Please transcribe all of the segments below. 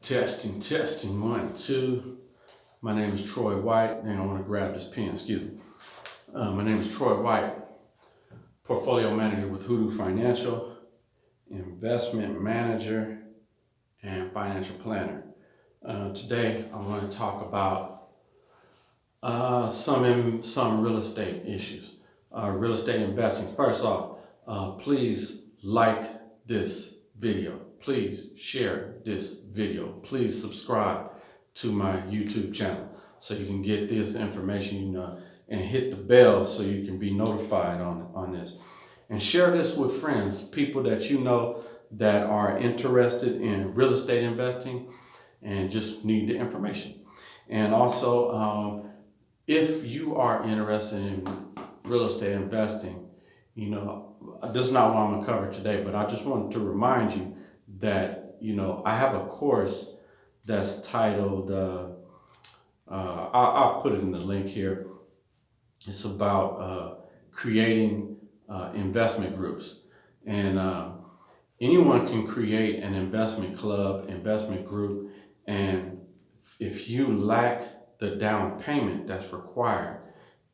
Testing, 1, 2. My name is Troy White, and I want to grab this pen, excuse me. My name is Troy White, portfolio manager with Hoodoo Financial, investment manager, and financial planner. Today, I want to talk about some real estate issues, real estate investing. First off, please like this video. Please share this video. Please subscribe to my YouTube channel so you can get this information, and hit the bell so you can be notified on this. And share this with friends, people that you know that are interested in real estate investing and just need the information. And also, if you are interested in real estate investing, this is not what I'm gonna cover today, but I just wanted to remind you that, I have a course that's titled, I'll put it in the link here. It's about creating investment groups. And anyone can create an investment club, investment group. And if you lack the down payment that's required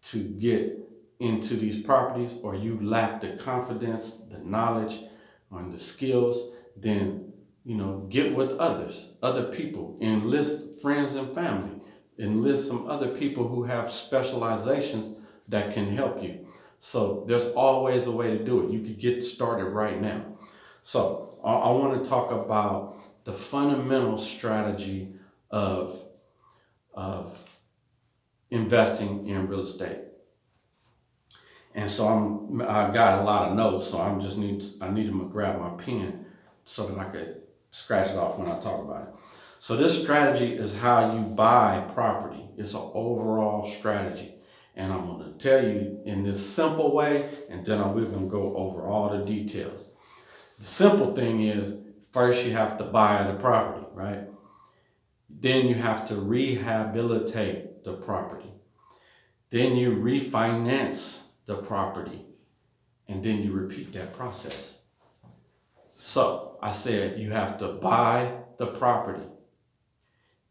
to get into these properties, or you lack the confidence, the knowledge, and the skills, then get with other people, enlist friends and family, enlist some other people who have specializations that can help you. So there's always a way to do it. You could get started right now. So I want to talk about the fundamental strategy of investing in real estate. And so I got a lot of notes, so I need to grab my pen so that I could scratch it off when I talk about it. So this strategy is how you buy property. It's an overall strategy. And I'm going to tell you in this simple way, and then we're going to go over all the details. The simple thing is, first you have to buy the property, right? Then you have to rehabilitate the property. Then you refinance the property, and then you repeat that process. So I said you have to buy the property.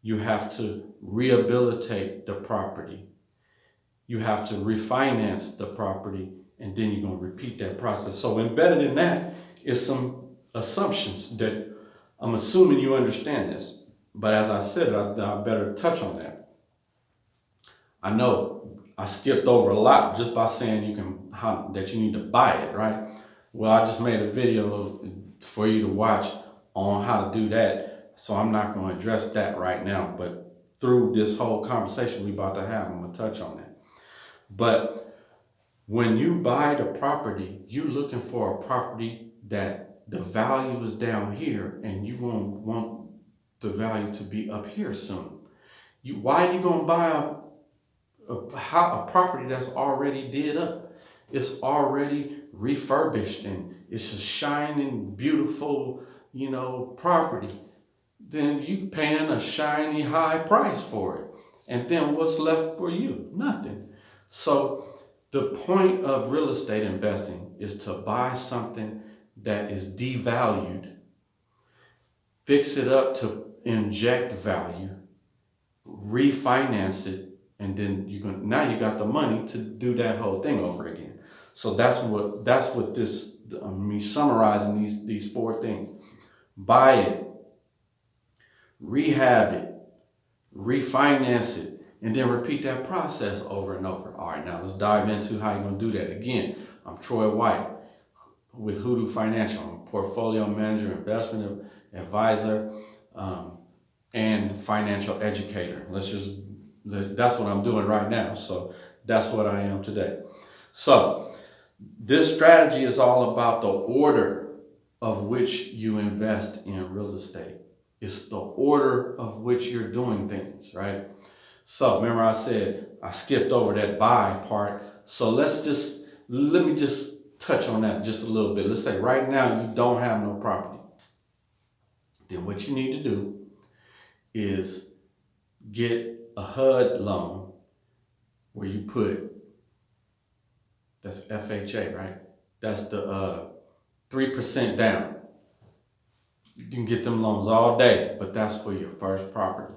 You have to rehabilitate the property. You have to refinance the property, and then you're going to repeat that process. So embedded in that is some assumptions that I'm assuming you understand this. But as I said, I better touch on that. I know I skipped over a lot just by saying that you need to buy it, right? Well, I just made a video for you to watch on how to do that. So I'm not going to address that right now, but through this whole conversation we're about to have, I'm going to touch on that. But when you buy the property, you're looking for a property that the value is down here, and you want the value to be up here soon. Why are you going to buy a property that's already did up? It's already refurbished and it's a shining, beautiful, property. Then you paying a shiny high price for it. And then what's left for you? Nothing. So the point of real estate investing is to buy something that is devalued, fix it up to inject value, refinance it, and then now you got the money to do that whole thing over again. So that's what this, me summarizing these 4 things. Buy it, rehab it, refinance it, and then repeat that process over and over. All right, now let's dive into how you're going to do that. Again, I'm Troy White with Hoodoo Financial. I'm a portfolio manager, investment advisor, and financial educator. That's what I'm doing right now. So that's what I am today. So this strategy is all about the order of which you invest in real estate. It's the order of which you're doing things, right? So remember I said I skipped over that buy part. So let me just touch on that just a little bit. Let's say right now you don't have no property. Then what you need to do is get a HUD loan where you put, that's FHA, right? That's the 3% down. You can get them loans all day, but that's for your first property.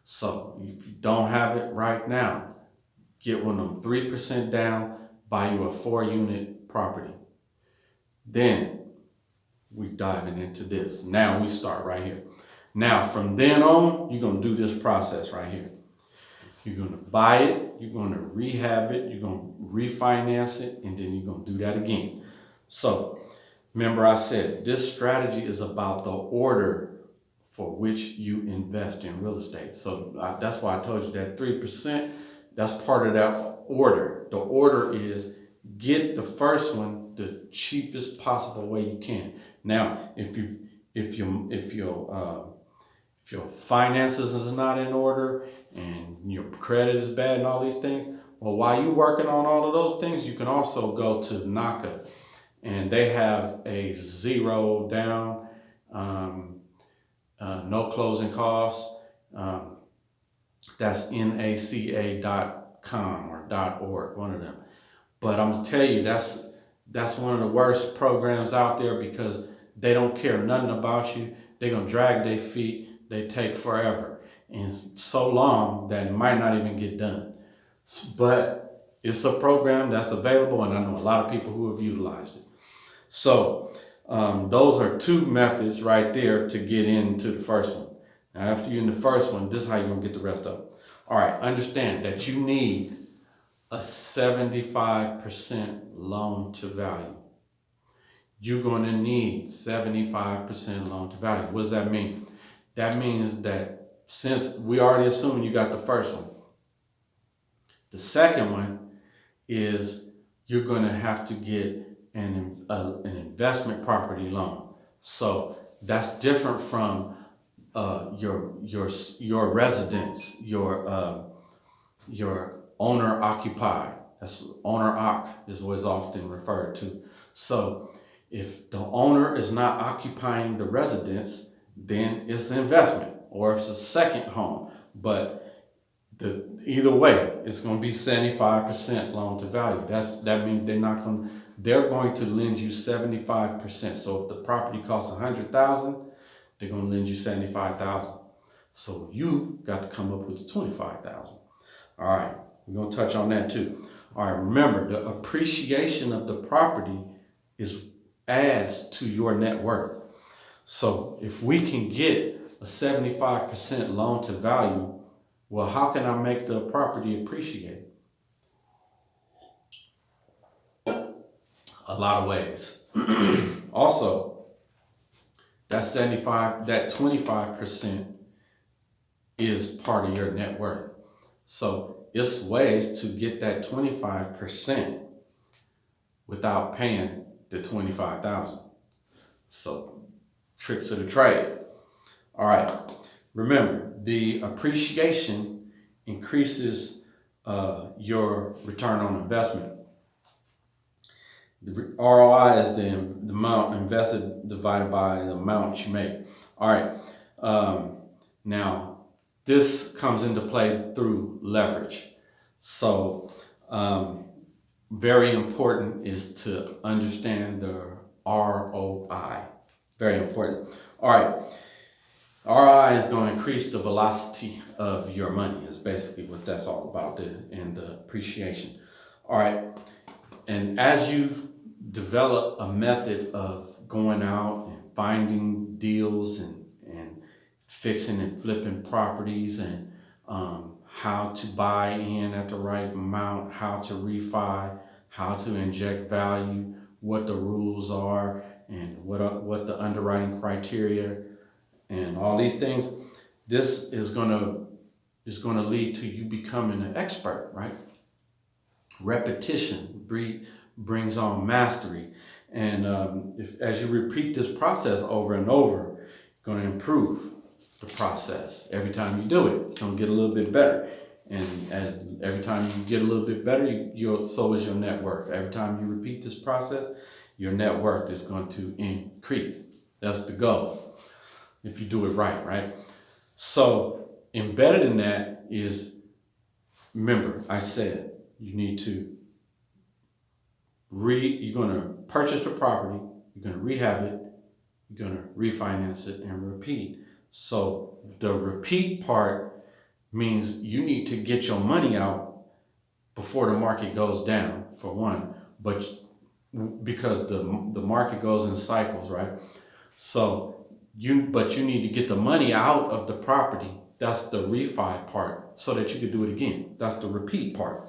So if you don't have it right now, get one of them 3% down, buy you a 4-unit property. Then we diving into this. Now we start right here. Now from then on, you're gonna do this process right here. You're gonna buy it, you're gonna rehab it, you're gonna refinance it, and then you're gonna do that again. So remember I said this strategy is about the order for which you invest in real estate. So that's why I told you that 3%, that's part of that order. The order is get the first one the cheapest possible way you can. Now, if your finances is not in order and your credit is bad and all these things, well, while you're working on all of those things, you can also go to NACA, and they have a 0 down, no closing costs. That's NACA.com or .org, one of them. But I'm gonna tell you, that's one of the worst programs out there because they don't care nothing about you. They're gonna drag their feet. They take forever and so long that it might not even get done. But it's a program that's available, and I know a lot of people who have utilized it. So those are 2 methods right there to get into the first one. Now, after you're in the first one, this is how you're gonna get the rest of them. All right, understand that you need a 75% loan to value. You're gonna need 75% loan to value. What does that mean? That means that since we already assuming you got the first one, the second one is you're gonna have to get an investment property loan. So that's different from your residence, your owner occupied. That's owner occ is what is often referred to. So if the owner is not occupying the residence, then it's an investment or it's a second home. But either way, it's going to be 75% loan to value. That means they're going to lend you 75%. So if the property costs $100,000, they're going to lend you $75,000. So you got to come up with the $25,000. All right, we're going to touch on that too. All right, remember the appreciation of the property adds to your net worth. So if we can get a 75% loan to value, well, how can I make the property appreciate? A lot of ways. Also, that 25% is part of your net worth. So it's ways to get that 25% without paying the $25,000. So tricks of the trade. All right. Remember, the appreciation increases your return on investment. The ROI is the amount invested divided by the amount you make. All right. Now, this comes into play through leverage. So, very important is to understand the ROI. Very important. All right. ROI is going to increase the velocity of your money is basically what that's all about, and the appreciation. All right. And as you develop a method of going out and finding deals and fixing and flipping properties and how to buy in at the right amount, how to refi, how to inject value, what the rules are, and what the underwriting criteria, and all these things, this is gonna lead to you becoming an expert, right? Repetition brings on mastery, and as you repeat this process over and over, you're gonna improve the process. Every time you do it, it's gonna get a little bit better, and every time you get a little bit better, so is your net worth. Every time you repeat this process, your net worth is going to increase. That's the goal. If you do it right? So embedded in that is, remember, I said you need to you're going to purchase the property, you're going to rehab it, you're going to refinance it and repeat. So the repeat part means you need to get your money out before the market goes down, for one, but because the market goes in cycles, right? So you need to get the money out of the property. That's the refi part, so that you can do it again. That's the repeat part.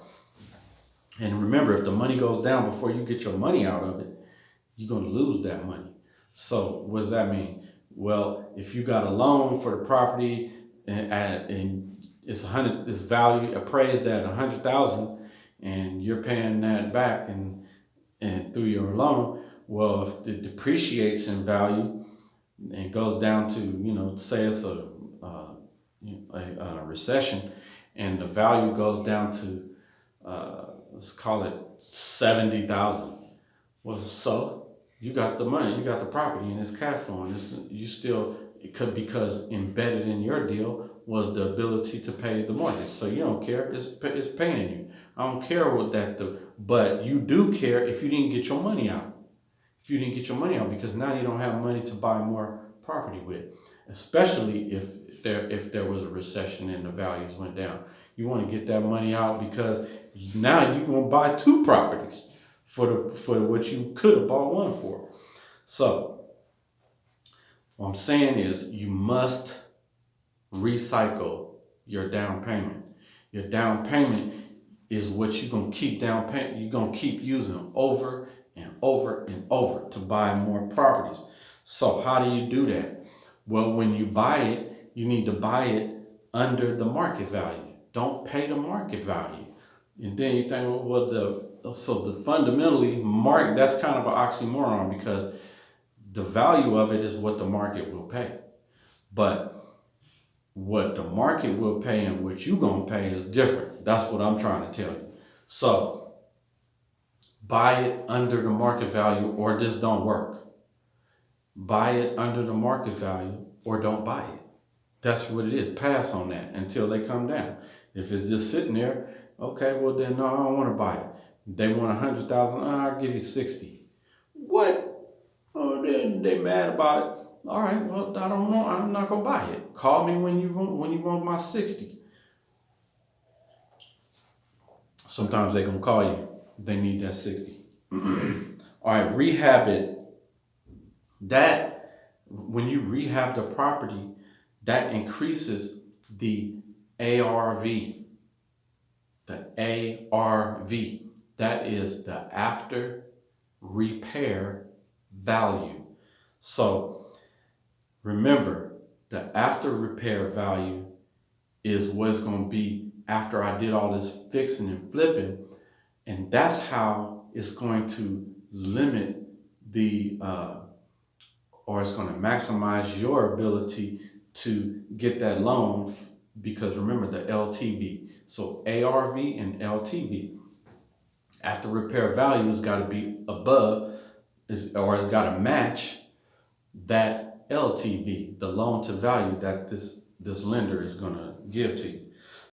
And remember, if the money goes down before you get your money out of it, you're going to lose that money. So what does that mean? Well, if you got a loan for the property and it's value appraised at 100,000, and you're paying that back and through your loan, well, if it depreciates in value and goes down to, say it's a recession, and the value goes down to let's call it 70,000. Well, so you got the money, you got the property, and it's cash flowing. It could, because embedded in your deal was the ability to pay the mortgage. So you don't care; it's paying you. I don't care what but you do care if you didn't get your money out. If you didn't get your money out, because now you don't have money to buy more property with, especially if there was a recession and the values went down. You want to get that money out, because now you're gonna buy two properties for what you could have bought one for. So what I'm saying is, you must recycle your down payment. Your down payment is what you're gonna keep you're gonna keep using over and over and over to buy more properties. So how do you do that? Well, when you buy it, you need to buy it under the market value. Don't pay the market value. And then you think, well, fundamentally, that's kind of an oxymoron, because the value of it is what the market will pay. But what the market will pay and what you're going to pay is different. That's what I'm trying to tell you. So buy it under the market value, or this don't work. Buy it under the market value, or don't buy it. That's what it is. Pass on that until they come down. If it's just sitting there, okay, well then, no, I don't want to buy it. They want 100,000. I'll give you 60. What? Oh, then they mad about it. All right, well, I don't know. I'm not gonna buy it. Call me when you want my 60. Sometimes they gonna call you. They need that 60. All right, rehab it. That, when you rehab the property, that increases the ARV. The ARV, that is the after repair value. So remember, the after repair value is what's going to be after I did all this fixing and flipping, and that's how it's going to limit or it's going to maximize your ability to get that loan, because remember the LTV. So ARV and LTV, after repair value, has got to be above, or it's got to match that LTV, the loan to value that this lender is going to give to you.